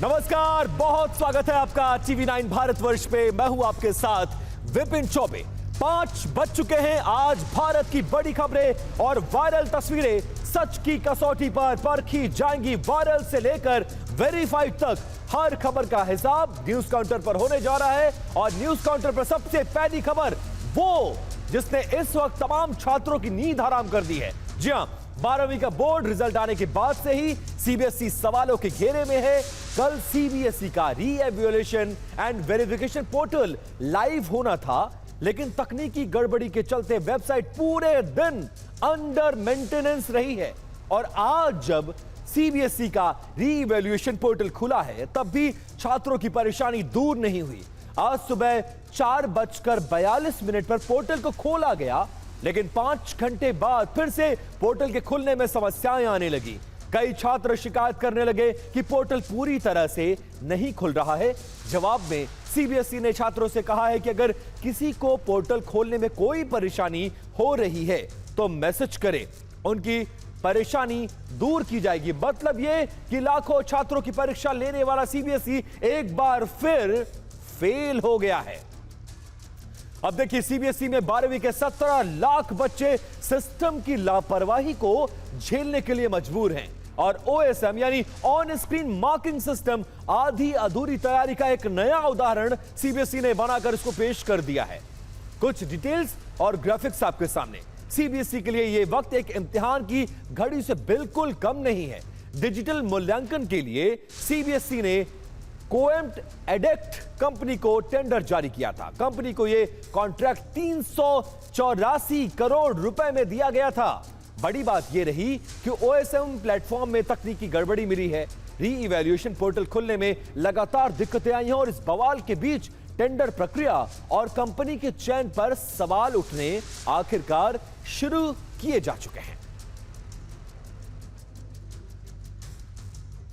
नमस्कार, बहुत स्वागत है आपका टीवी9 भारतवर्ष पे। मैं हूं आपके साथ विपिन चौबे। 5 बज चुके हैं। आज भारत की बड़ी खबरें और वायरल तस्वीरें सच की कसौटी पर परखी जाएंगी। वायरल से लेकर वेरीफाइड तक हर खबर का हिसाब न्यूज काउंटर पर होने जा रहा है। और न्यूज काउंटर पर सबसे पहली खबर वो जिसने इस वक्त तमाम छात्रों की नींद हराम कर दी है। जी हां, 12वीं का बोर्ड रिजल्ट आने के बाद से ही सीबीएसई सवालों के घेरे में है। कल सीबीएसई का री-एवैल्यूएशन एंड वेरिफिकेशन पोर्टल लाइव होना था, लेकिन तकनीकी गड़बड़ी के चलते वेबसाइट पूरे दिन अंडर मेंटेनेंस रही है। और आज जब सीबीएसई का री-इवैल्यूएशन पोर्टल खुला है, तब भी छात्रों की परेशानी दूर नहीं हुई। आज सुबह 4:42 पर पोर्टल को खोला गया, लेकिन 5 घंटे बाद फिर से पोर्टल के खुलने में समस्याएं आने लगी। कई छात्र शिकायत करने लगे कि पोर्टल पूरी तरह से नहीं खुल रहा है। जवाब में सीबीएसई ने छात्रों से कहा है कि अगर किसी को पोर्टल खोलने में कोई परेशानी हो रही है तो मैसेज करें, उनकी परेशानी दूर की जाएगी। मतलब यह कि लाखों छात्रों की परीक्षा लेने वाला सीबीएसई एक बार फिर फेल हो गया है। अब देखिए, सीबीएसई में 12वीं के 17 लाख बच्चे सिस्टम की लापरवाही को झेलने के लिए मजबूर हैं। और ओएसएम यानी ऑन स्क्रीन मार्किंग सिस्टम आधी अधूरी तैयारी का एक नया उदाहरण सीबीएसई ने बनाकर इसको पेश कर दिया है। कुछ डिटेल्स और ग्राफिक्स आपके सामने। सीबीएसई के लिए यह वक्त एक इम्तिहान की घड़ी से बिल्कुल कम नहीं है। डिजिटल मूल्यांकन के लिए सीबीएसई ने कोएम्ट एडेक्ट कंपनी को टेंडर जारी किया था। कंपनी को यह कॉन्ट्रैक्ट 384 करोड़ रुपए में दिया गया था। बड़ी बात यह रही कि ओएसएम प्लेटफॉर्म में तकनीकी गड़बड़ी मिली है। री-इवैल्यूएशन पोर्टल खुलने में लगातार दिक्कतें आई हैं और इस बवाल के बीच टेंडर प्रक्रिया और कंपनी के चयन पर सवाल उठने आखिरकार शुरू किए जा चुके हैं।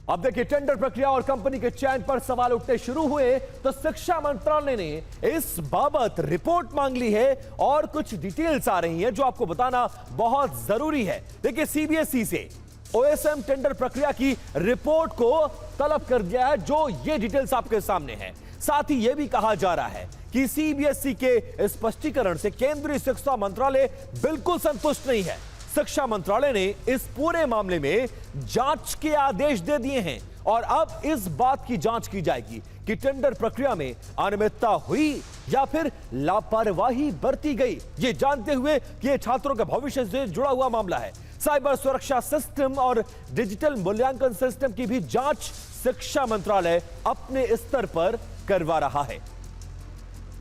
अब देखिए, टेंडर प्रक्रिया और कंपनी के चयन पर सवाल उठने शुरू हुए तो शिक्षा मंत्रालय ने इस बाबत रिपोर्ट मांग ली है और कुछ डिटेल्स आ रही हैं जो आपको बताना बहुत जरूरी है। देखिए, सीबीएसई से ओएसएम टेंडर प्रक्रिया की रिपोर्ट को तलब कर दिया है, जो ये डिटेल्स आपके सामने है। साथ ही यह भी कहा जा रहा है कि सीबीएसई के स्पष्टीकरण से केंद्रीय शिक्षा मंत्रालय बिल्कुल संतुष्ट नहीं है। शिक्षा मंत्रालय ने इस पूरे मामले में जांच के आदेश दे दिए हैं और अब इस बात की जांच की जाएगी कि टेंडर प्रक्रिया में अनियमितता हुई या फिर लापरवाही बरती गई। ये जानते हुए कि ये छात्रों के भविष्य से जुड़ा हुआ मामला है। साइबर सुरक्षा सिस्टम और डिजिटल मूल्यांकन सिस्टम की भी जांच शिक्षा मंत्रालय अपने स्तर पर करवा रहा है।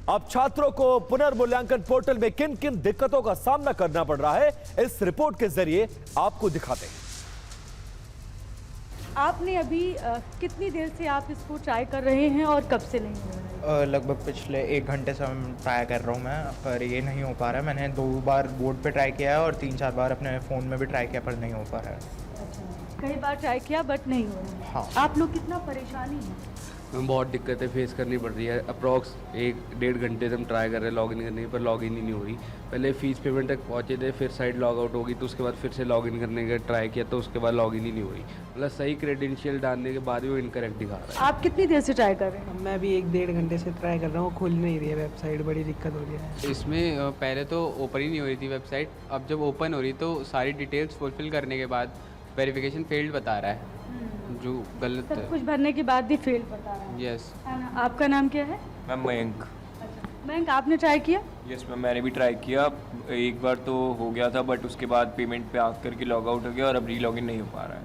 अब छात्रों को पुनर्मूल्यांकन पोर्टल में किन किन दिक्कतों का सामना करना पड़ रहा है, इस रिपोर्ट के जरिए आपको दिखाते हैं। आपने अभी कितनी देर से आप इसको ट्राई कर रहे हैं और कब से नहीं हो रहा है? लगभग पिछले 1 घंटे से ट्राई कर रहा हूँ मैं, पर ये नहीं हो पा रहा है। मैंने 2 बार बोर्ड पे ट्राई किया है और 3-4 बार अपने फ़ोन में भी ट्राई किया, पर नहीं हो पा रहा है। अच्छा, कई बार ट्राई किया बट नहीं हो रहा है। हाँ। आप लोग कितना परेशानी है? बहुत दिक्कतें फेस करनी पड़ रही है। अप्रॉक्स 1-1.5 घंटे से हम ट्राई कर रहे हैं लॉगिन करने की, पर लॉगिन ही नहीं हो रही। पहले फीस पेमेंट तक पहुंचे थे, फिर साइट लॉग आउट होगी, तो उसके बाद फिर से लॉगिन करने का ट्राई किया तो उसके बाद लॉगिन ही नहीं हो रही। मतलब सही क्रेडेंशियल डालने के बाद भी वो इनकरेक्ट दिखा रहा है। आप कितनी देर से ट्राई कर रहे हैं? मैं भी 1-1.5 घंटे से ट्राई कर रहा हूँ, खुल नहीं रही है वेबसाइट, बड़ी दिक्कत हो रही है। इसमें पहले तो ओपन ही नहीं हो रही थी वेबसाइट। अब जब ओपन हो रही तो सारी डिटेल्स फुलफिल करने के बाद वेरिफिकेशन फेल्ड बता रहा है, जो गलत सब है। कुछ भरने के बाद भी फेल बता रहा है। यस। आपका नाम क्या है? मैम मयंक। अच्छा, मयंक, आपने ट्राई किया? यस मैम, मैंने भी ट्राई किया। एक बार तो हो गया था, बट उसके बाद पेमेंट पे आकर के लॉग आउट हो गया और अब री लॉगिन नहीं हो पा रहा है।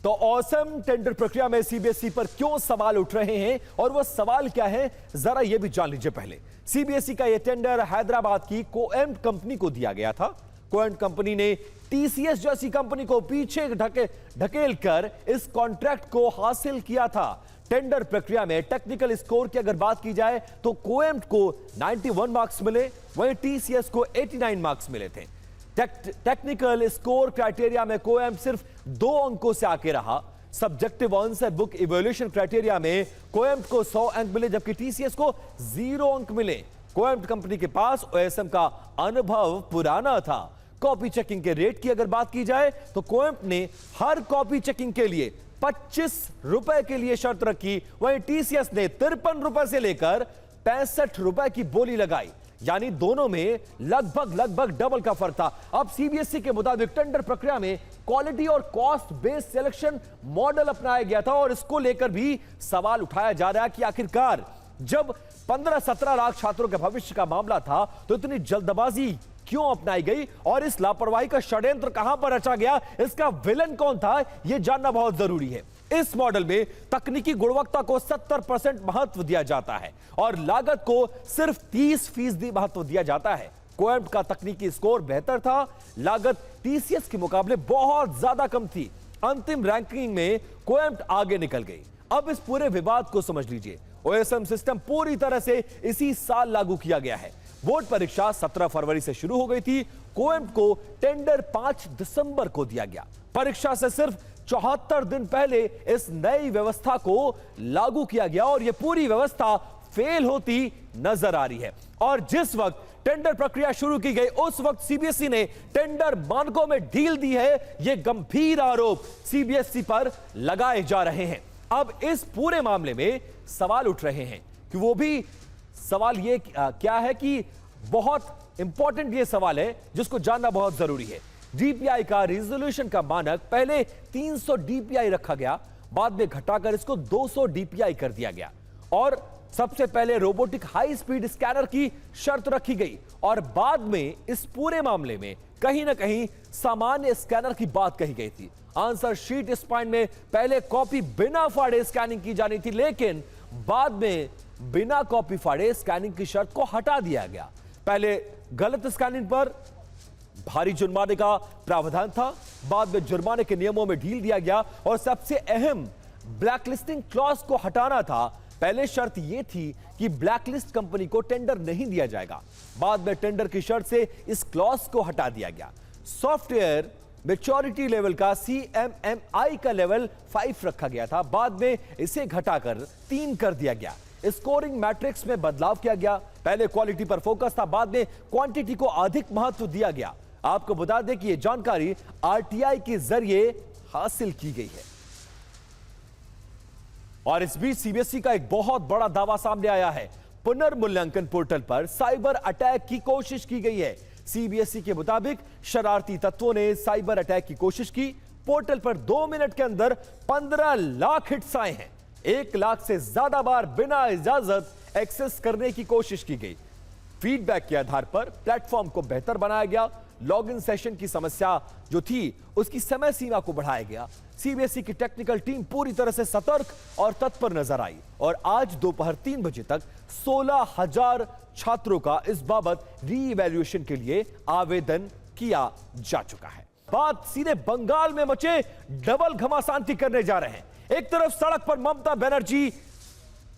तो ओएसएम टेंडर प्रक्रिया में सीबीएसई पर क्यों सवाल उठ रहे हैं और वो सवाल क्या है, जरा ये भी जान लीजिए। पहले सीबीएसई का यह टेंडर हैदराबाद की कोएम्ट कंपनी को दिया गया था। कोएम्ट कंपनी ने टीसीएस जैसी कंपनी को पीछे ढकेल कर इस कॉन्ट्रैक्ट को हासिल किया था। टेंडर प्रक्रिया में टेक्निकल स्कोर की अगर बात की जाए तो कोएम्ट को 91 मार्क्स मिले, वहीं टीसीएस को 89 मार्क्स मिले थे। टेक्निकल स्कोर क्राइटेरिया में कोएम्ट सिर्फ 2 अंकों से आगे रहा। Subjective answer book evaluation criteria में कोएम्ट को 100 अंक मिले, जबकि टीसीएस को 0 अंक मिले। कोएम्ट कंपनी के पास ओएसएम का अनुभव पुराना था। कॉपी चेकिंग के रेट की अगर बात की जाए तो कोएम्ट ने हर कॉपी चेकिंग के लिए 25 रुपए के लिए शर्त रखी, वहीं टीसीएस ने 53 रुपए से लेकर 65 रुपए की बोली लगाई, यानी दोनों में लगभग डबल का फर्क था। अब सीबीएसई के मुताबिक टेंडर प्रक्रिया में क्वालिटी और कॉस्ट बेस्ड सिलेक्शन मॉडल अपनाया गया था और इसको लेकर भी सवाल उठाया जा रहा है कि आखिरकार जब 15-17 लाख छात्रों के भविष्य का मामला था तो इतनी जल्दबाजी क्यों अपनाई गई और इस लापरवाही का षड्यंत्र कहां पर रचा गया, इसका विलन कौन था, यह जानना बहुत जरूरी है। इस मॉडल में तकनीकी गुणवत्ता को 70% महत्व दिया जाता है और लागत को सिर्फ 30% महत्व दिया जाता है। कोएम्प्ट का तकनीकी स्कोर बेहतर था, लागत टीसीएस के मुकाबले बहुत ज्यादा कम थी। अंतिम रैंकिंग में कोएम्प्ट आगे निकल गई। अब इस पूरे विवाद को समझ लीजिए। ओएसएम सिस्टम पूरी तरह से इसी साल लागू किया गया है। बोर्ड परीक्षा 17 फरवरी से शुरू हो गई थी। कोएम्प्ट को टेंडर 5 दिसंबर को दिया गया। परीक्षा से सिर्फ 74 दिन पहले इस नई व्यवस्था को लागू किया गया और यह पूरी व्यवस्था फेल होती नजर आ रही है। और जिस वक्त टेंडर प्रक्रिया शुरू की गई उस वक्त सीबीएसई ने टेंडर मानकों में ढील दी है, यह गंभीर आरोप सीबीएसई पर लगाए जा रहे हैं। अब इस पूरे मामले में सवाल उठ रहे हैं कि वो भी सवाल ये क्या है कि बहुत इंपॉर्टेंट ये सवाल है जिसको जानना बहुत जरूरी है। डीपीआई का रिजोल्यूशन का मानक पहले 300 डीपीआई रखा गया, बाद में घटाकर इसको 200 डीपीआई कर दिया गया और सबसे पहले रोबोटिक हाई स्पीड स्कैनर की शर्त रखी गई और बाद में इस पूरे मामले में कहीं ना कहीं सामान्य स्कैनर की बात कही गई थी। आंसर शीट स्पाइन में पहले कॉपी बिना फाड़े स्कैनिंग की जानी थी, लेकिन बाद में बिना कॉपी फाड़े स्कैनिंग की शर्त को हटा दिया गया। पहले गलत स्कैनिंग पर भारी जुर्माने का प्रावधान था, बाद में जुर्माने के नियमों में ढील दिया गया और सबसे अहम ब्लैकलिस्टिंग क्लॉज को हटाना था। पहले शर्त यह थी कि ब्लैकलिस्ट कंपनी को टेंडर नहीं दिया जाएगा, बाद में टेंडर की शर्त से इस क्लॉज को हटा दिया गया। सॉफ्टवेयर मैच्योरिटी लेवल का CMMI का लेवल 5 रखा गया था, बाद में इसे घटाकर 3 कर दिया गया। स्कोरिंग मैट्रिक्स में बदलाव किया गया, पहले क्वालिटी पर फोकस था, बाद में क्वांटिटी को अधिक महत्व दिया गया। आपको बता दें कि यह जानकारी RTI के जरिए हासिल की गई है। और इस बीच सीबीएसई का एक बहुत बड़ा दावा सामने आया है। पुनर्मूल्यांकन पोर्टल पर साइबर अटैक की कोशिश की गई है। सीबीएसई के मुताबिक शरारती तत्वों ने साइबर अटैक की कोशिश की। पोर्टल पर 2 मिनट के अंदर 15 लाख हिट्स आए हैं। 1 लाख से ज्यादा बार बिना इजाजत एक्सेस करने की कोशिश की गई। फीडबैक के आधार पर प्लेटफॉर्म को बेहतर बनाया गया। लॉगिन सेशन की समस्या जो थी उसकी समय सीमा को बढ़ाया गया। सीबीएसई की टेक्निकल टीम पूरी तरह से सतर्क और तत्पर नजर आई और आज दोपहर 3 बजे तक 16,000 छात्रों का इस बाबत रीइवैल्यूएशन के लिए आवेदन किया जा चुका है। बात सीधे बंगाल में मचे डबल घमासानती करने जा रहे हैं। एक तरफ सड़क पर ममता बनर्जी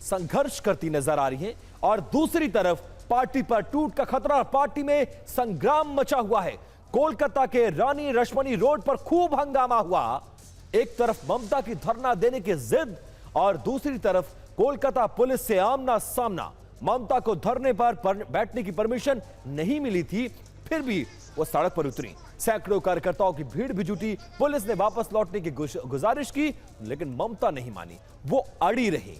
संघर्ष करती नजर आ रही हैं और दूसरी तरफ पार्टी पर टूट का खतरा, पार्टी में संग्राम मचा हुआ है। कोलकाता के रानी रश्मनी रोड पर खूब हंगामा हुआ। एक तरफ ममता की धरना देने की जिद और दूसरी तरफ कोलकाता पुलिस से आमना सामना। ममता को धरने पर बैठने की परमिशन नहीं मिली थी, फिर भी वो सड़क पर उतरी। सैकड़ों कार्यकर्ताओं की भीड़ भी जुटी। पुलिस ने वापस लौटने की गुजारिश की, लेकिन ममता नहीं मानी, वो अड़ी रही।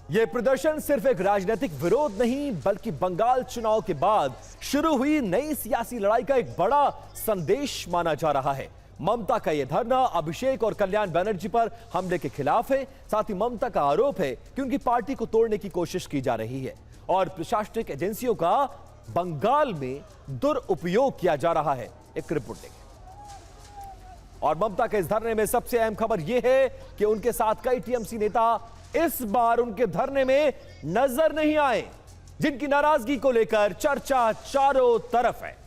यह प्रदर्शन सिर्फ एक राजनीतिक विरोध नहीं बल्कि बंगाल चुनाव के बाद शुरू हुई नई सियासी लड़ाई का एक बड़ा संदेश माना जा रहा है। ममता का यह धरना अभिषेक और कल्याण बनर्जी पर हमले के खिलाफ है। साथ ही ममता का आरोप है कि उनकी पार्टी को तोड़ने की कोशिश की जा रही है और प्रशासनिक एजेंसियों का बंगाल में दुरुपयोग किया जा रहा है। एक रिपोर्ट देखें। और ममता के इस धरने में सबसे अहम खबर यह है कि उनके साथ कई टीएमसी नेता इस बार उनके धरने में नजर नहीं आए, जिनकी नाराजगी को लेकर चर्चा चारों तरफ है।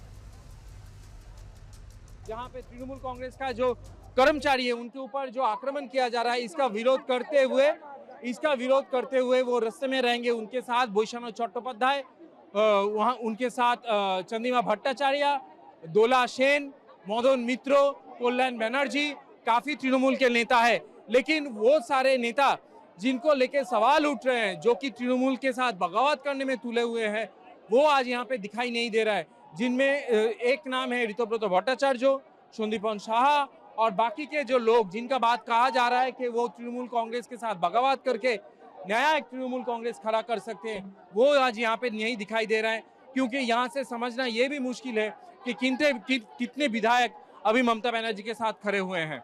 जहां पे तृणमूल कांग्रेस का जो कर्मचारी है उनके ऊपर जो आक्रमण किया जा रहा है, इसका विरोध करते हुए वो रास्ते में रहेंगे। उनके साथ भूषण चट्टोपाध्याय, वहां उनके साथ चंद्रिमा भट्टाचार्य, दोला सेन, मदन मित्रो, कल्याण बनर्जी, काफी तृणमूल के नेता है। लेकिन वो सारे नेता जिनको लेके सवाल उठ रहे हैं, जो कि तृणमूल के साथ बगावत करने में तुले हुए हैं, वो आज यहाँ पे दिखाई नहीं दे रहा है। जिनमें एक नाम है ऋतुब्रत भट्टाचार्य, सन्दीपन शाह और बाकी के जो लोग जिनका बात कहा जा रहा है कि वो तृणमूल कांग्रेस के साथ बगावत करके नया एक तृणमूल कांग्रेस खड़ा कर सकते हैं, वो आज यहाँ पे नहीं दिखाई दे रहा है। क्योंकि यहाँ से समझना ये भी मुश्किल है कि कितने विधायक अभी ममता बनर्जी के साथ खड़े हुए हैं।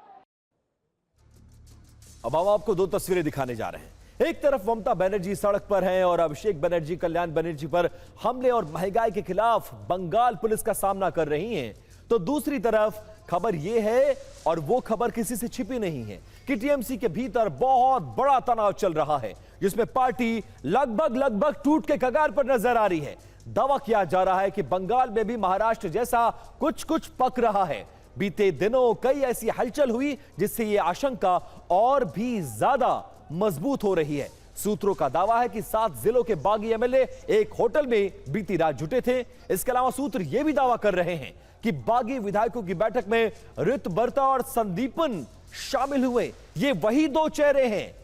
अब हम आपको दो तस्वीरें दिखाने जा रहे हैं। एक तरफ ममता बनर्जी सड़क पर हैं और अभिषेक बनर्जी कल्याण बनर्जी पर हमले और महंगाई के खिलाफ बंगाल पुलिस का सामना कर रही हैं, तो दूसरी तरफ खबर यह है, और वो खबर किसी से छिपी नहीं है, कि टीएमसी के भीतर बहुत बड़ा तनाव चल रहा है, जिसमें पार्टी लगभग टूट के कगार पर नजर आ रही है। दावा किया जा रहा है कि बंगाल में भी महाराष्ट्र जैसा कुछ पक रहा है। बीते दिनों कई ऐसी हलचल हुई जिससे यह आशंका और भी ज्यादा मजबूत हो रही है। सूत्रों का दावा है कि 7 जिलों के बागी एमएलए एक होटल में बीती रात जुटे थे। इसके अलावा सूत्र यह भी दावा कर रहे हैं कि बागी विधायकों की बैठक में ऋतुब्रता और संदीपन शामिल हुए। ये वही दो चेहरे हैं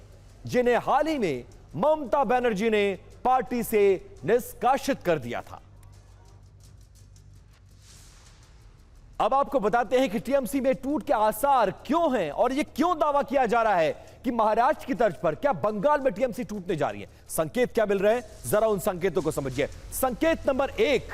जिन्हें हाल ही में ममता बनर्जी ने पार्टी से निष्कासित कर दिया था। अब आपको बताते हैं कि टीएमसी में टूट के आसार क्यों हैं और यह क्यों दावा किया जा रहा है कि महाराष्ट्र की तर्ज पर क्या बंगाल में टीएमसी टूटने जा रही है। संकेत क्या मिल रहे हैं, जरा उन संकेतों को समझिए। संकेत नंबर 1,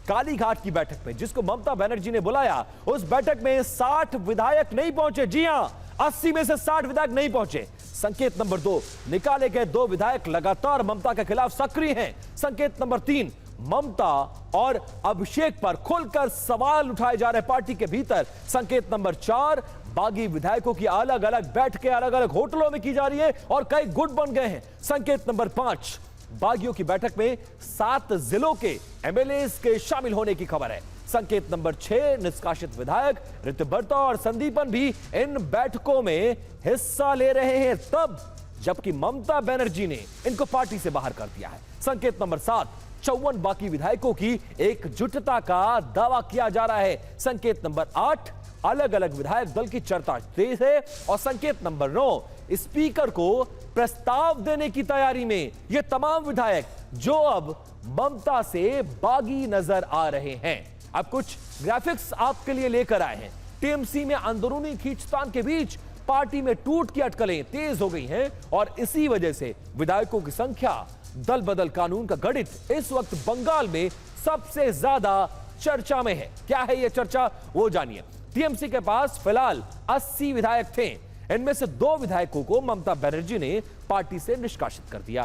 कालीघाट की बैठक में जिसको ममता बनर्जी ने बुलाया, उस बैठक में 60 विधायक नहीं पहुंचे। जी हां, 80 में से 60 विधायक नहीं पहुंचे। संकेत नंबर 2, निकाले गए 2 विधायक लगातार ममता के खिलाफ सक्रिय हैं। संकेत नंबर 3, ममता और अभिषेक पर खुलकर सवाल उठाए जा रहे पार्टी के भीतर। संकेत नंबर 4, बागी विधायकों की अलग अलग बैठकें अलग अलग होटलों में की जा रही है और कई गुट बन गए हैं। संकेत नंबर 5, बागियों की बैठक में 7 जिलों के एमएलए के शामिल होने की खबर है। संकेत नंबर 6, निष्कासित विधायक ऋतुब्रता और संदीपन भी इन बैठकों में हिस्सा ले रहे हैं, तब जबकि ममता बनर्जी ने इनको पार्टी से बाहर कर दिया है। संकेत नंबर 7, 54 बाकी विधायकों की एकजुटता का दावा किया जा रहा है। संकेत नंबर 8, अलग अलग विधायक दल की चर्चा तेज है। और संकेत नंबर 9, स्पीकर को प्रस्ताव देने की तैयारी में ये तमाम विधायक जो अब ममता से बागी नजर आ रहे हैं। अब कुछ ग्राफिक्स आपके लिए लेकर आए हैं। टीएमसी में अंदरूनी खींचतान के बीच पार्टी में टूट की अटकलें तेज हो गई हैं और इसी वजह से विधायकों की संख्या, दल बदल कानून का गणित इस वक्त बंगाल में सबसे ज्यादा चर्चा में है। क्या है यह चर्चा, वो जानिए। टीएमसी के पास फिलहाल 80 विधायक थे। इनमें से 2 विधायकों को ममता बनर्जी ने पार्टी से निष्कासित कर दिया।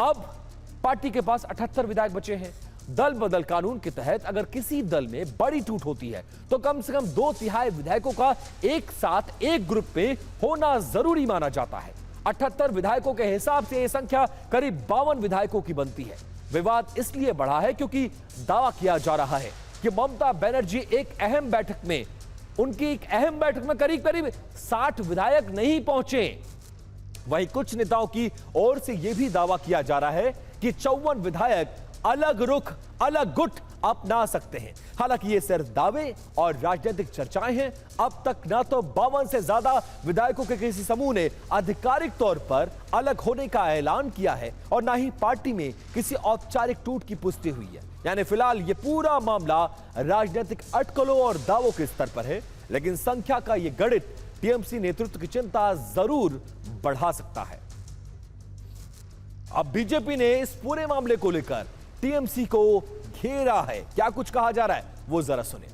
अब पार्टी के पास 78 विधायक बचे हैं। दल बदल कानून के तहत अगर किसी दल में बड़ी टूट होती है तो कम से कम 2/3 विधायकों का एक साथ एक ग्रुप में होना जरूरी माना जाता है। 78 विधायकों के हिसाब से यह संख्या करीब 52 विधायकों की बनती है। विवाद इसलिए बढ़ा है क्योंकि दावा किया जा रहा है कि ममता बनर्जी उनकी एक अहम बैठक में करीब 60 विधायक नहीं पहुंचे। वहीं कुछ नेताओं की ओर से यह भी दावा किया जा रहा है कि 54 विधायक अलग रुख, अलग गुट अपना सकते हैं। हालांकि ये सिर्फ दावे और राजनीतिक चर्चाएं हैं। अब तक ना तो 52 से ज्यादा विधायकों के किसी समूह ने आधिकारिक तौर पर अलग होने का ऐलान किया है और ना ही पार्टी में किसी औपचारिक टूट की पुष्टि हुई है। यानी फिलहाल ये पूरा मामला राजनीतिक अटकलों और दावों के स्तर पर है, लेकिन संख्या का यह गणित टीएमसी नेतृत्व की चिंता जरूर बढ़ा सकता है। अब बीजेपी ने इस पूरे मामले को लेकर टीएमसी को घेरा है। क्या कुछ कहा जा रहा है वो जरा सुनिए।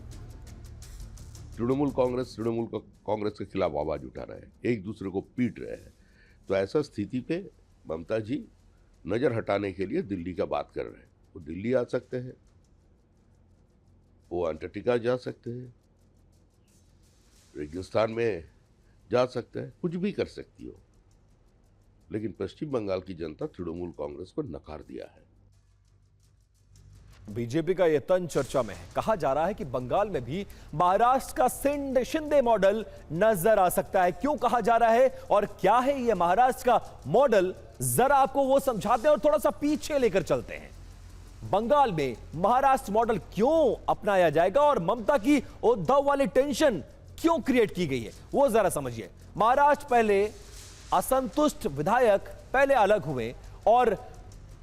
तृणमूल कांग्रेस के खिलाफ आवाज उठा रहे हैं, एक दूसरे को पीट रहे हैं। तो ऐसा स्थिति पे ममता जी नजर हटाने के लिए दिल्ली का बात कर रहे हैं। वो दिल्ली आ सकते हैं, वो अंटार्कटिका जा सकते हैं, रेगिस्तान में जा सकते हैं, कुछ भी कर सकती हो, लेकिन पश्चिम बंगाल की जनता तृणमूल कांग्रेस को नकार दिया है। बीजेपी का यह तंज चर्चा में है। कहा जा रहा है कि बंगाल में भी महाराष्ट्र का शिंदे मॉडल नजर आ सकता है। क्यों कहा जा रहा है और क्या है यह महाराष्ट्र का मॉडल, जरा आपको वो समझाते हैं और थोड़ा सा पीछे लेकर चलते हैं। बंगाल में महाराष्ट्र मॉडल क्यों अपनाया जाएगा और ममता की उद्धव वाली टेंशन क्यों क्रिएट की गई है वो जरा समझिए। महाराष्ट्र पहले असंतुष्ट विधायक पहले अलग हुए और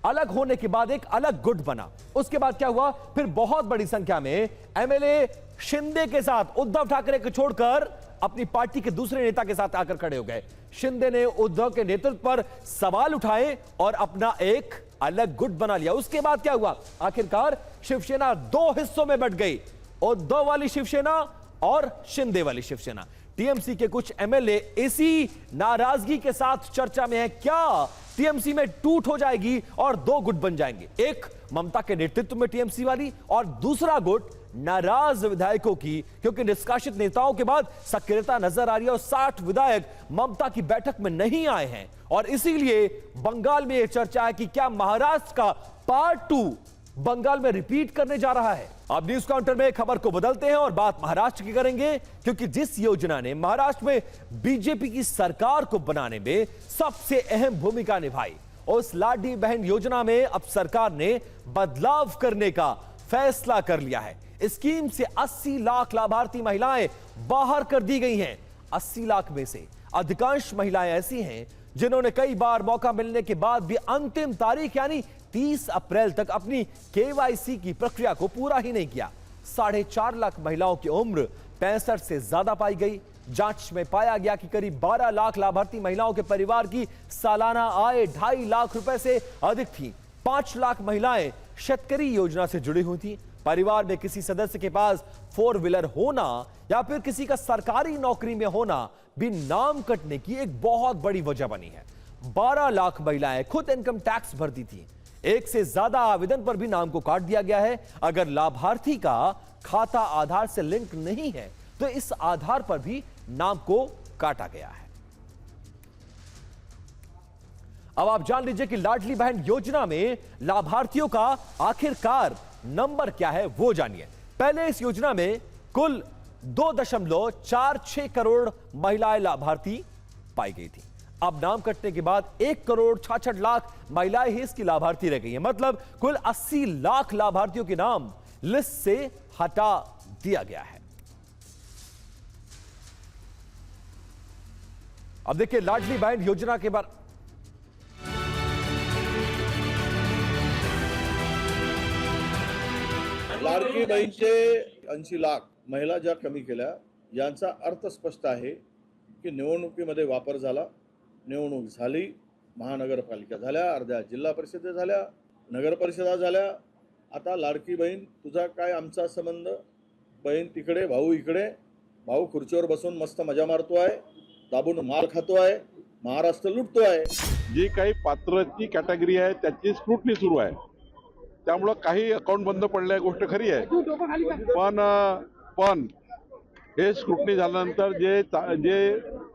अलग होने के बाद एक अलग गुट बना। उसके बाद क्या हुआ, फिर बहुत बड़ी संख्या में एमएलए शिंदे के साथ उद्धव ठाकरे को छोड़कर अपनी पार्टी के दूसरे नेता के साथ आकर खड़े हो गए। शिंदे ने उद्धव के नेतृत्व पर सवाल उठाए और अपना एक अलग गुट बना लिया। उसके बाद क्या हुआ, आखिरकार शिवसेना दो हिस्सों में बंट गई, उद्धव वाली शिवसेना और शिंदे वाली शिवसेना। टीएमसी के कुछ एमएलए इसी नाराजगी के साथ चर्चा में है, क्या टीएमसी में टूट हो जाएगी और दो गुट बन जाएंगे, एक ममता के नेतृत्व में टीएमसी वाली और दूसरा गुट नाराज विधायकों की, क्योंकि निष्कासित नेताओं के बाद सक्रियता नजर आ रही है और 60 विधायक ममता की बैठक में नहीं आए हैं। और इसीलिए बंगाल में यह चर्चा है कि क्या महाराष्ट्र का पार्ट 2 बंगाल में रिपीट करने जा रहा है। अब न्यूज काउंटर में खबर को बदलते हैं और बात महाराष्ट्र की करेंगे, क्योंकि जिस योजना ने महाराष्ट्र में बीजेपी की सरकार को बनाने में सबसे अहम भूमिका निभाई, उस लाडली बहन योजना में अब सरकार ने बदलाव करने का फैसला कर लिया है। स्कीम से 80 लाख लाभार्थी महिलाएं बाहर कर दी गई हैं। 80 लाख में से अधिकांश महिलाएं ऐसी हैं जिन्होंने कई बार मौका मिलने के बाद भी अंतिम तारीख यानी 30 अप्रैल तक अपनी केवाईसी की प्रक्रिया को पूरा ही नहीं किया। 4.5 लाख महिलाओं की उम्र 65 से ज्यादा पाई गई। जांच में पाया गया कि करीब 12 लाख लाभार्थी महिलाओं के परिवार की सालाना आय 2.5 लाख रुपए से अधिक थी। 5 लाख महिलाएं शेतकरी योजना से जुड़ी हुई थी। परिवार में किसी सदस्य के पास 4 व्हीलर होना या फिर किसी का सरकारी नौकरी में होना भी नाम कटने की एक बहुत बड़ी वजह बनी है। 12 लाख महिलाएं खुद इनकम टैक्स भरती थी। एक से ज्यादा आवेदन पर भी नाम को काट दिया गया है। अगर लाभार्थी का खाता आधार से लिंक नहीं है तो इस आधार पर भी नाम को काटा गया है। अब आप जान लीजिए कि लाडली बहन योजना में लाभार्थियों का आखिरकार नंबर क्या है, वो जानिए। पहले इस योजना में कुल 2.46 करोड़ महिलाएं लाभार्थी पाई गई थी। अब नाम कटने के बाद 1 करोड़ 66 लाख महिलाएं ही इसकी लाभार्थी रह गई हैं। मतलब कुल 80 लाख लाभार्थियों के नाम लिस्ट से हटा दिया गया है। अब देखिए लाडली बहन योजना के बारे लाडकी बहीणचे 80 लाख महिला ज्या कमी केल्या, यांचा अर्थ स्पष्ट आहे की निवडणुकीमध्ये वापर झाला, निवडणूक झाली, महानगरपालिका झाल्या, अर्ध्या जिल्हा परिषदा झाल्या, नगर परिषदा झाल्या। आता लाडकी बहीण तुझा काय आमचा संबंध, बहीण तिकडे भाऊ इकडे, भाऊ खुर्चीवर बसून मस्त मजा मारतोय, दाबून माल खातोय, महाराष्ट्र लुटतोय। जी काही पात्रची कॅटेगरी आहे त्याची स्क्रूटनी सुरू आहे, त्यामुळे काही अकाउंट बंद पडले गोष्ट खरी आहे, पण हे स्क्रूटनी झाल्यानंतर जे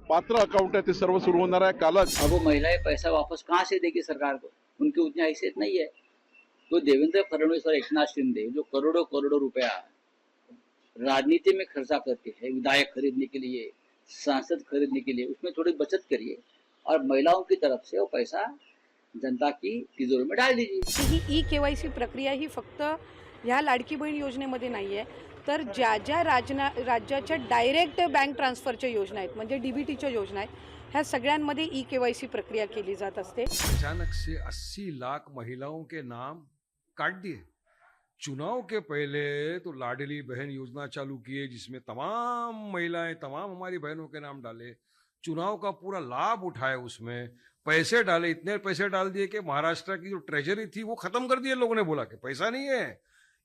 पात्र अकाउंट है ते सर्व शुरू होना है कालच। अब वो महिलाएं पैसा वापस कहाँ से देगी सरकार को, उनकी उतनी हैसियत नहीं है। तो देवेंद्र फडणवीस और एकनाथ शिंदे जो करोड़ों रुपया राजनीति में खर्चा करते हैं, विधायक खरीदने के लिए, सांसद खरीदने के लिए, उसमें थोड़ी बचत करिए और महिलाओं की तरफ से वो पैसा जनता की तिजोरी में डाल दीजिए। ही ई-केवायसी प्रक्रिया ही फक्त ह्या लाडकी बहीण योजनेमध्ये नाही आहे, तर ज्या ज्या राज्याच्या डायरेक्ट बँक ट्रान्सफरच्या योजना आहेत, म्हणजे डीबीटीच्या योजना आहेत, ह्या सगळ्यांमध्ये ई-केवायसी प्रक्रिया केली जात असते। अचानक से 80 लाख महिलाओं के नाम काट दिए। चुनाव के पहले तो लाडली बहन योजना चालू किए जिसमें तमाम महिलाएं, तमाम हमारी बहनों के नाम डाले, चुनाव का पूरा लाभ उठाए, उसमें पैसे डाले, इतने पैसे डाल दिए कि महाराष्ट्र की जो ट्रेजरी थी वो खत्म कर दिए। लोगों ने बोला कि पैसा नहीं है,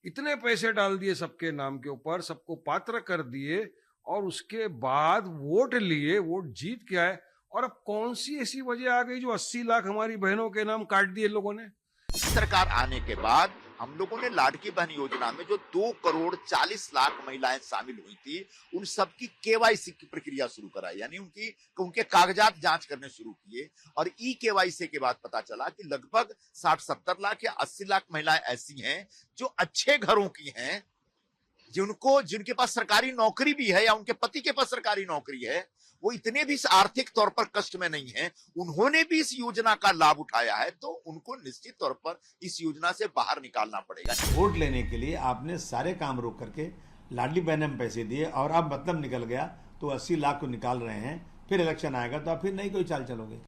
इतने पैसे डाल दिए सबके नाम के ऊपर, सबको पात्र कर दिए और उसके बाद वोट लिए, वोट जीत के आए। और अब कौन सी ऐसी वजह आ गई जो 80 लाख हमारी बहनों के नाम काट दिए लोगों ने। सरकार आने के बाद हम लोगों ने लाडकी बहन योजना में जो 2 करोड़ 40 लाख महिलाएं शामिल हुई थी, उन सबकी केवाईसी की प्रक्रिया शुरू कराई, यानी उनके कागजात जांच करने शुरू किए। और ई केवाईसी के बाद पता चला कि लगभग 60-70 लाख या 80 लाख महिलाएं ऐसी हैं जो अच्छे घरों की हैं, जिनके पास सरकारी नौकरी भी है या उनके पति के पास सरकारी नौकरी है, वो इतने भी आर्थिक तौर पर कष्ट में नहीं है, उन्होंने भी इस योजना का लाभ उठाया है, तो उनको निश्चित तौर पर इस योजना से बाहर निकालना पड़ेगा। वोट लेने के लिए आपने सारे काम रोक करके लाडली बहन में पैसे दिए और अब मतलब निकल गया तो 80 लाख को निकाल रहे हैं, फिर इलेक्शन आएगा तो आप फिर नहीं कोई चाल चलोगे।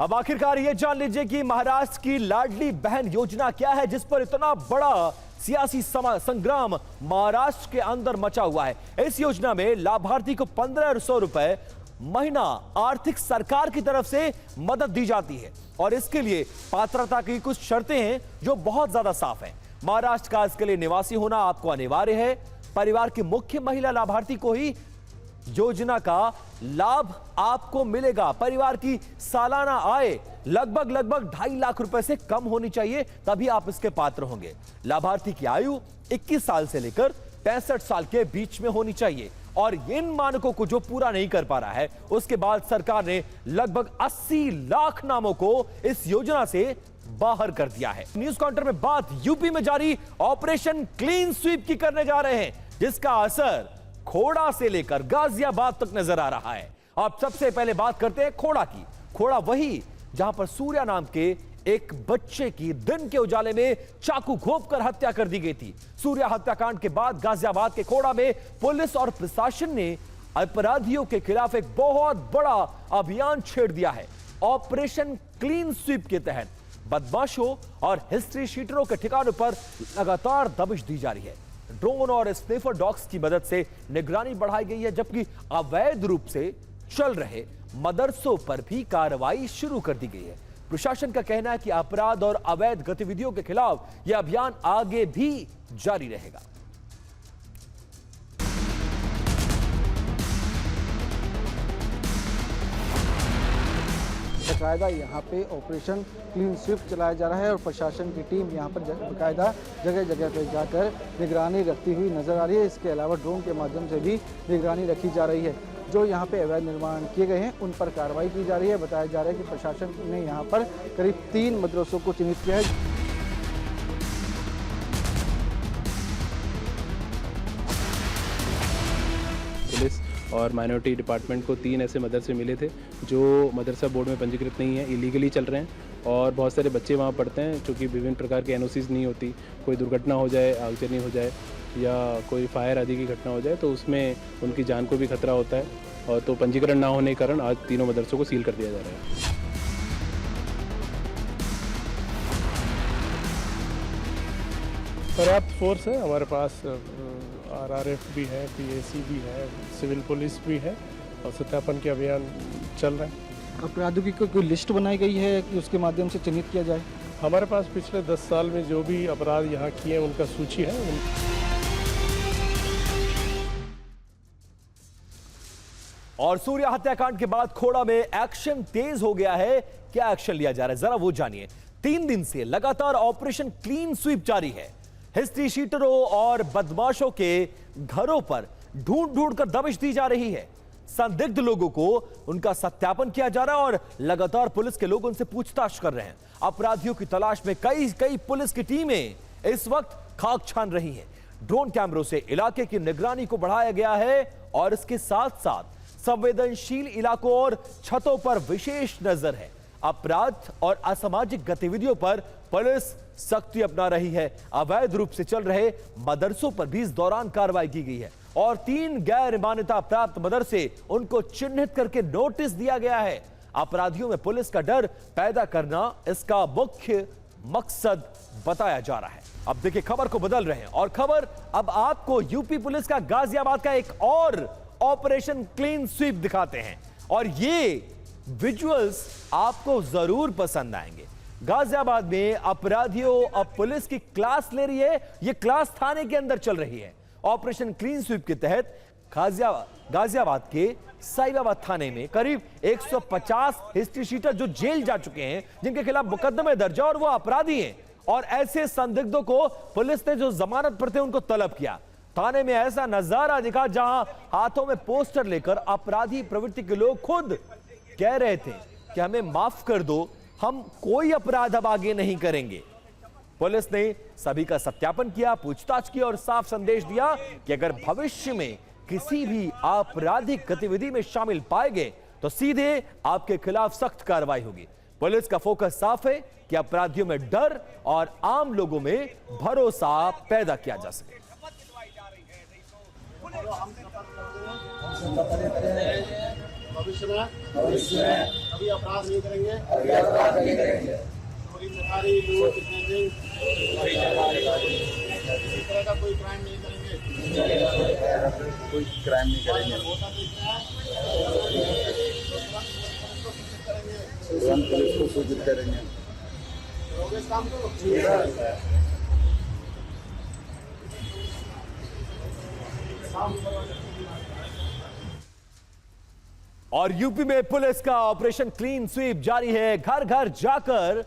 अब आखिरकार ये जान लीजिए कि महाराष्ट्र की लाडली बहन योजना क्या है, जिस पर इतना बड़ा सियासी संग्राम महाराष्ट्र के अंदर मचा हुआ है। इस योजना में लाभार्थी को 1500 रुपए महीना आर्थिक सरकार की तरफ से मदद दी जाती है और इसके लिए पात्रता की कुछ शर्तें हैं जो बहुत ज्यादा साफ हैं। महाराष्ट्र का इसके लिए निवासी होना आपको अनिवार्य है। परिवार की मुख्य महिला लाभार्थी को ही योजना का लाभ आपको मिलेगा। परिवार की सालाना आय लगभग 2.5 लाख रुपए से कम होनी चाहिए, तभी आप इसके पात्र होंगे। लाभार्थी की आयु 21 साल से लेकर 65 साल के बीच में होनी चाहिए और इन मानकों को जो पूरा नहीं कर पा रहा है, उसके बाद सरकार ने लगभग 80 लाख नामों को इस योजना से बाहर कर दिया है। न्यूज काउंटर में बात यूपी में जारी ऑपरेशन क्लीन स्वीप की करने जा रहे हैं, जिसका असर खोड़ा से लेकर गाजियाबाद तक नजर आ रहा है। अब सबसे पहले बात करते हैं खोड़ा की। खोड़ा वही जहां पर सूर्या नाम के एक बच्चे की दिन के उजाले में चाकू घोंपकर हत्या कर दी गई थी। सूर्या हत्याकांड के बाद गाजियाबाद के खोड़ा में पुलिस और प्रशासन ने अपराधियों के खिलाफ एक बहुत बड़ा अभियान छेड़ दिया है। ऑपरेशन क्लीन स्वीप के तहत बदमाशों और हिस्ट्री शीटरों के ठिकानों पर लगातार दबिश दी जा रही है। ड्रोन और स्निफर डॉग्स की मदद से निगरानी बढ़ाई गई है, जबकि अवैध रूप से चल रहे मदरसों पर भी कार्रवाई शुरू कर दी गई है। प्रशासन का कहना है कि अपराध और अवैध गतिविधियों के खिलाफ यह अभियान आगे भी जारी रहेगा। बाकायदा यहाँ पे ऑपरेशन क्लीन स्वीप चलाया जा रहा है और प्रशासन की टीम यहाँ पर बाकायदा जगह जगह पर जाकर निगरानी रखती हुई नजर आ रही है। इसके अलावा ड्रोन के माध्यम से भी निगरानी रखी जा रही है। जो यहाँ पे अवैध निर्माण किए गए हैं उन पर कार्रवाई की जा रही है। बताया जा रहा है कि प्रशासन ने यहाँ पर करीब 3 मदरसों को चिन्हित किया है। पुलिस और माइनॉरिटी डिपार्टमेंट को 3 ऐसे मदरसे मिले थे जो मदरसा बोर्ड में पंजीकृत नहीं है, इलीगली चल रहे हैं और बहुत सारे बच्चे वहाँ पढ़ते हैं क्योंकि विभिन्न प्रकार के एनओसीज नहीं होती। कोई दुर्घटना हो जाए, आगजनी हो जाए या कोई फायर आदि की घटना हो जाए तो उसमें उनकी जान को भी खतरा होता है और तो पंजीकरण ना होने के कारण आज तीनों मदरसों को सील कर दिया जा रहा है। पर्याप्त फोर्स है हमारे पास, आरआरएफ भी है, पीएसी भी है, सिविल पुलिस भी है और सत्यापन के अभियान चल रहे हैं। अपराधियों की कोई लिस्ट बनाई गई है कि उसके माध्यम से चिन्हित किया जाए? हमारे पास पिछले 10 साल में जो भी अपराध यहाँ किए उनका सूची है। और सूर्या हत्याकांड के बाद खोड़ा में एक्शन तेज हो गया है। क्या एक्शन लिया जा रहा है, जरा वो जानिए। 3 दिन से लगातार ऑपरेशन क्लीन स्वीप जारी है। हिस्ट्री शीटरों और बदमाशों के घरों पर ढूंढ कर दबिश दी जा रही है। संदिग्ध लोगों को उनका सत्यापन किया जा रहा है और लगातार पुलिस के लोग उनसे पूछताछ कर रहे हैं। अपराधियों की तलाश में कई पुलिस की टीमें इस वक्त खाक छान रही हैं। ड्रोन कैमरों से इलाके की निगरानी को बढ़ाया गया है और इसके साथ साथ संवेदनशील इलाकों और छतों पर विशेष नजर है। अपराध और असामाजिक गतिविधियों पर पुलिस सख्ती अपना रही है। अवैध रूप से चल रहे मदरसों पर भी इस दौरान कार्रवाई की गई है और 3 गैर मान्यता प्राप्त मदरसे उनको चिन्हित करके नोटिस दिया गया है। अपराधियों में पुलिस का डर पैदा करना इसका मुख्य मकसद बताया जा रहा है। अब देखिए, खबर को बदल रहे हैं और खबर अब आपको यूपी पुलिस का गाजियाबाद का एक और ऑपरेशन क्लीन स्वीप दिखाते हैं और ये विजुअल्स आपको जरूर पसंद आएंगे। गाजियाबाद में अपराधियों अब पुलिस की क्लास ले रही है। यह क्लास थाने के अंदर चल रही है। ऑपरेशन क्लीन स्वीप के तहत गाजियाबाद के साहिबाबाद थाने में करीब 150 हिस्ट्री शीटर जो जेल जा चुके हैं, जिनके खिलाफ मुकदमे दर्ज और वो अपराधी हैं, और ऐसे संदिग्धों को पुलिस ने जो जमानत पर थे उनको तलब किया। थाने में ऐसा नजारा दिखा जहां हाथों में पोस्टर लेकर अपराधी प्रवृत्ति के लोग खुद कह रहे थे कि हमें माफ कर दो, हम कोई अपराध अब आगे नहीं करेंगे। पुलिस ने सभी का सत्यापन किया, पूछताछ की और साफ संदेश दिया कि अगर भविष्य में किसी भी आपराधिक गतिविधि में शामिल पाए गए तो सीधे आपके खिलाफ सख्त कार्रवाई होगी। पुलिस का फोकस साफ है कि अपराधियों में डर और आम लोगों में भरोसा पैदा किया जा सके। भविष्य में कभी अपराध नहीं करेंगे, चोरी चकारी लूट किडनैपिंग इस तरह का कोई क्राइम नहीं करेंगे, तुरंत पुलिस को सूचित करेंगे। करोगे इस काम को? और यूपी में पुलिस का ऑपरेशन क्लीन स्वीप जारी है। घर घर जाकर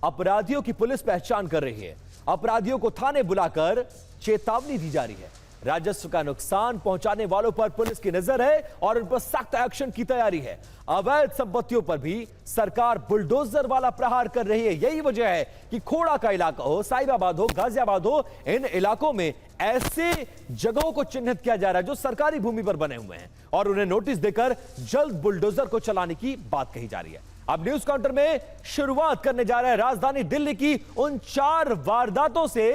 अपराधियों की पुलिस पहचान कर रही है। अपराधियों को थाने बुलाकर चेतावनी दी जा रही है। राजस्व का नुकसान पहुंचाने वालों पर पुलिस की नजर है और उन पर सख्त एक्शन की तैयारी है। अवैध संपत्तियों पर भी सरकार बुलडोजर वाला प्रहार कर रही है। यही वजह है कि खोड़ा का इलाका हो, साहिबाबाद हो, गाजियाबाद हो, इन इलाकों में ऐसे जगहों को चिन्हित किया जा रहा है जो सरकारी भूमि पर बने हुए हैं और उन्हें नोटिस देकर जल्द बुलडोजर को चलाने की बात कही जा रही है। अब न्यूज काउंटर में शुरुआत करने जा रहा है राजधानी दिल्ली की उन 4 वारदातों से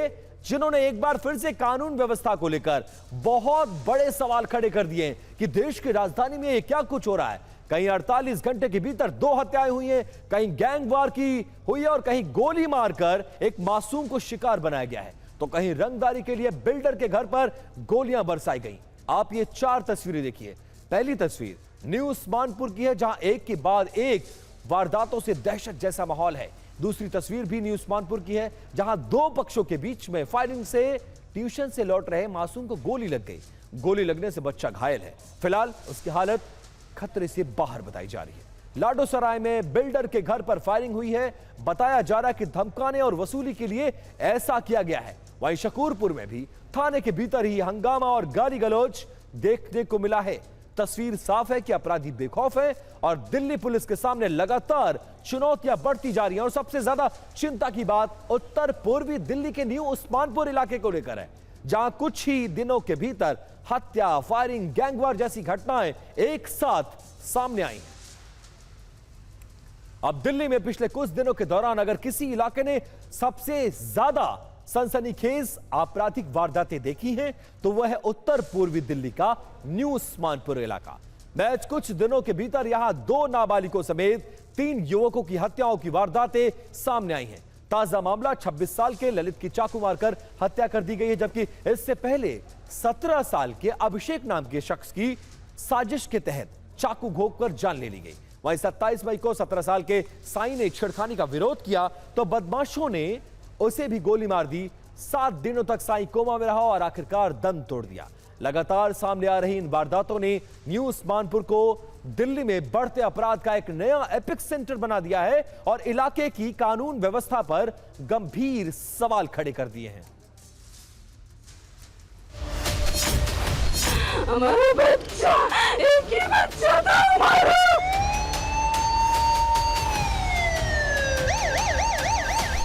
जिन्होंने एक बार फिर से कानून व्यवस्था को लेकर बहुत बड़े सवाल खड़े कर दिए कि देश की राजधानी में ये क्या कुछ हो रहा है। कहीं 48 घंटे के भीतर 2 हत्याएं हुई हैं, कहीं गैंगवार की हुई है और कहीं गोली मारकर एक मासूम को शिकार बनाया गया है, तो कहीं रंगदारी के लिए बिल्डर के घर पर गोलियां बरसाई गई। आप ये 4 तस्वीरें देखिए। पहली तस्वीर न्यू उस्मानपुर की है जहां एक के बाद एक वारदातों से दहशत जैसा माहौल है। दूसरी तस्वीर भी न्यू उस्मानपुर की है जहां 2 पक्षों के बीच में फायरिंग से ट्यूशन से लौट रहे मासूम को गोली लग गई। गोली लगने से बच्चा घायल है। फिलहाल उसकी हालत खतरे से बाहर बताई जा रही है। लाडोसराय में बिल्डर के घर पर फायरिंग हुई है। बताया जा रहा है कि धमकाने और वसूली के लिए ऐसा किया गया है। वहीं शकूरपुर में भी थाने के भीतर ही हंगामा और गाली गलौज देखने को मिला है। तस्वीर साफ है कि अपराधी बेखौफ है और दिल्ली पुलिस के सामने लगातार चुनौतियां बढ़ती जा रही हैं। और सबसे ज्यादा चिंता की बात उत्तर पूर्वी दिल्ली के न्यू उस्मानपुर इलाके को लेकर है, जहां कुछ ही दिनों के भीतर हत्या, फायरिंग, गैंगवार जैसी घटनाएं एक साथ सामने आई हैं। अब दिल्ली में पिछले कुछ दिनों के दौरान अगर किसी इलाके ने सबसे ज्यादा सनसनीखेज आपराधिक वारदातें देखी हैं तो वह है उत्तर पूर्वी दिल्ली का न्यू उस्मानपुर इलाका। मैच कुछ दिनों के भीतर यहां 2 नाबालिगों समेत 3 युवकों की हत्याओं की वारदातें सामने आई हैं। ताजा मामला 26 साल के ललित की चाकू मारकर हत्या कर दी गई है, जबकि इससे पहले 17 साल के अभिषेक नाम के शख्स की साजिश के तहत चाकू घोंपकर जान ले ली गई। वहीं 27 मई को 17 साल के साई ने छेड़खानी का विरोध किया तो बदमाशों ने उसे भी गोली मार दी। 7 दिनों तक साई कोमा में रहा और आखिरकार दम तोड़ दिया। लगातार सामने आ रही इन वारदातों ने न्यू उस्मानपुर को दिल्ली में बढ़ते अपराध का एक नया एपिक सेंटर बना दिया है और इलाके की कानून व्यवस्था पर गंभीर सवाल खड़े कर दिए हैं। हमारा बच्चा, एक ही बच्चा था हमारा।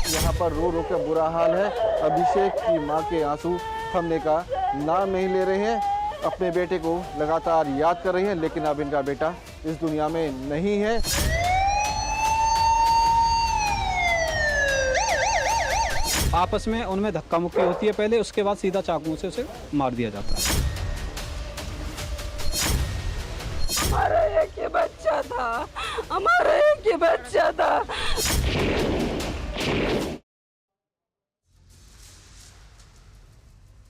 यहाँ पर रो रो का बुरा हाल है। अभिषेक की मां के आंसू थमने का नाम नहीं ले रहे हैं। अपने बेटे को लगातार याद कर रही हैं, लेकिन अब इनका बेटा इस दुनिया में नहीं है। आपस में उनमें धक्का मुक्की होती है पहले, उसके बाद सीधा चाकू से उसे मार दिया जाता है। हमारा एक ही बच्चा था, हमारा एक ही बच्चा था।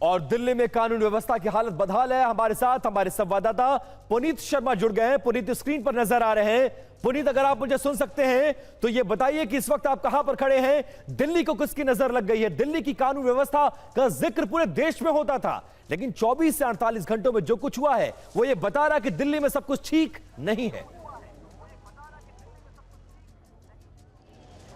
और दिल्ली में कानून व्यवस्था की हालत बदहाल है। हमारे साथ हमारे संवाददाता पुनीत शर्मा जुड़ गए हैं। पुनीत स्क्रीन पर नजर आ रहे हैं। पुनीत, अगर आप मुझे सुन सकते हैं तो ये बताइए कि इस वक्त आप कहां पर खड़े हैं? दिल्ली को किसकी नजर लग गई है? दिल्ली की कानून व्यवस्था का जिक्र पूरे देश में होता था, लेकिन 24 से 48 घंटों में जो कुछ हुआ है वो ये बता रहा है कि दिल्ली में सब कुछ ठीक नहीं है।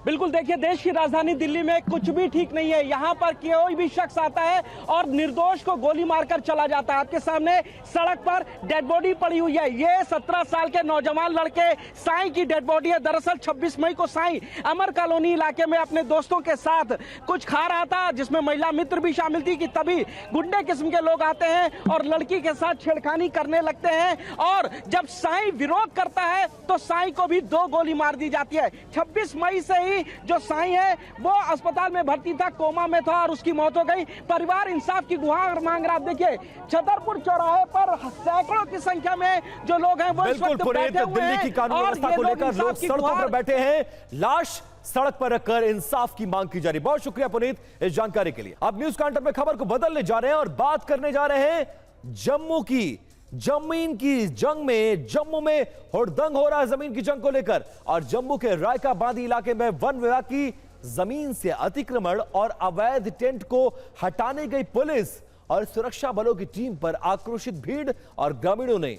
बिल्कुल, देखिए, देश की राजधानी दिल्ली में कुछ भी ठीक नहीं है। यहाँ पर कोई भी शख्स आता है और निर्दोष को गोली मारकर चला जाता है। आपके सामने सड़क पर डेड बॉडी पड़ी हुई है। ये 17 साल के नौजवान लड़के साई की डेड बॉडी है। दरअसल 26 मई को साई अमर कॉलोनी इलाके में अपने दोस्तों के साथ कुछ खा रहा था, जिसमें महिला मित्र भी शामिल थी, कि तभी गुंडे किस्म के लोग आते हैं और लड़की के साथ छेड़खानी करने लगते हैं। और जब साई विरोध करता है तो साई को भी 2 गोली मार दी जाती है। 26 मई से वहीं जो साईं है वो अस्पताल में भर्ती था, कोमा में था और उसकी मौत हो गई। परिवार इंसाफ की गुहार मांग रहा। देखिए छतरपुर चौराहे पर सैकड़ों की संख्या में जो लोग हैं वो इस वक्त बैठे हुए दिल्ली की कानून व्यवस्था को लेकर लोग सड़कों पर बैठे हैं, लाश सड़क पर रखकर इंसाफ की मांग की जा रही। बहुत शुक्रिया पुनीत इस जानकारी के लिए। अब न्यूज काउंटर में खबर को बदलने जा रहे हैं और बात करने जा रहे हैं जम्मू की। जमीन की जंग में जम्मू में हुड़दंग हो रहा है जमीन की जंग को लेकर, और जम्मू के रायका बांदी इलाके में वन विभाग की जमीन से अतिक्रमण और अवैध टेंट को हटाने गई पुलिस और सुरक्षा बलों की टीम पर आक्रोशित भीड़ और ग्रामीणों ने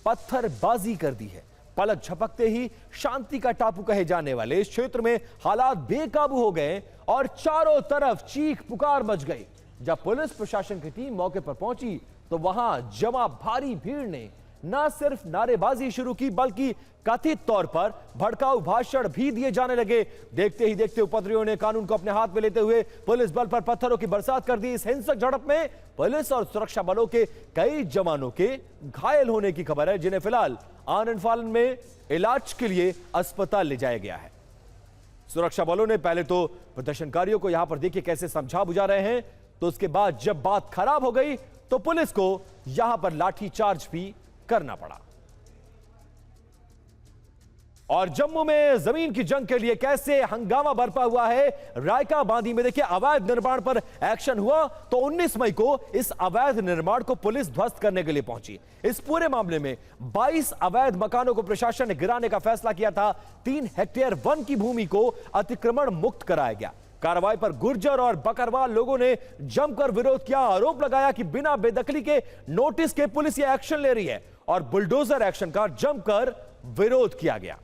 पत्थरबाजी कर दी है। पलक झपकते ही शांति का टापू कहे जाने वाले इस क्षेत्र में हालात बेकाबू हो गए और चारों तरफ चीख पुकार मच गई। जब पुलिस प्रशासन की टीम मौके पर पहुंची तो वहां जमा भारी भीड़ ने न सिर्फ नारेबाजी शुरू की बल्कि कथित तौर पर भड़काऊ भाषण भी दिए जाने लगे। देखते ही देखते उपद्रवियों ने कानून को अपने हाथ में लेते हुए पुलिस बल पर पत्थरों की बरसात कर दी। इस हिंसक झड़प में पुलिस और सुरक्षा बलों के कई जवानों के घायल होने की खबर है, जिन्हें फिलहाल आनंद फानन में इलाज के लिए अस्पताल ले जाया गया है। सुरक्षा बलों ने पहले तो प्रदर्शनकारियों को यहां पर देखिए कैसे समझा बुझा रहे हैं, तो उसके बाद जब बात खराब हो गई तो पुलिस को यहां पर लाठीचार्ज भी करना पड़ा। और जम्मू में जमीन की जंग के लिए कैसे हंगामा बरपा हुआ है। रायका बांदी में देखिए अवैध निर्माण पर एक्शन हुआ तो 19 मई को इस अवैध निर्माण को पुलिस ध्वस्त करने के लिए पहुंची। इस पूरे मामले में 22 अवैध मकानों को प्रशासन ने गिराने का फैसला किया था। 3 हेक्टेयर वन की भूमि को अतिक्रमण मुक्त कराया गया। कार्रवाई पर गुर्जर और बकरवाल लोगों ने जमकर विरोध किया, आरोप लगाया कि बिना बेदखली के नोटिस के पुलिस ये एक्शन ले रही है और बुलडोजर एक्शन का जमकर विरोध किया गया।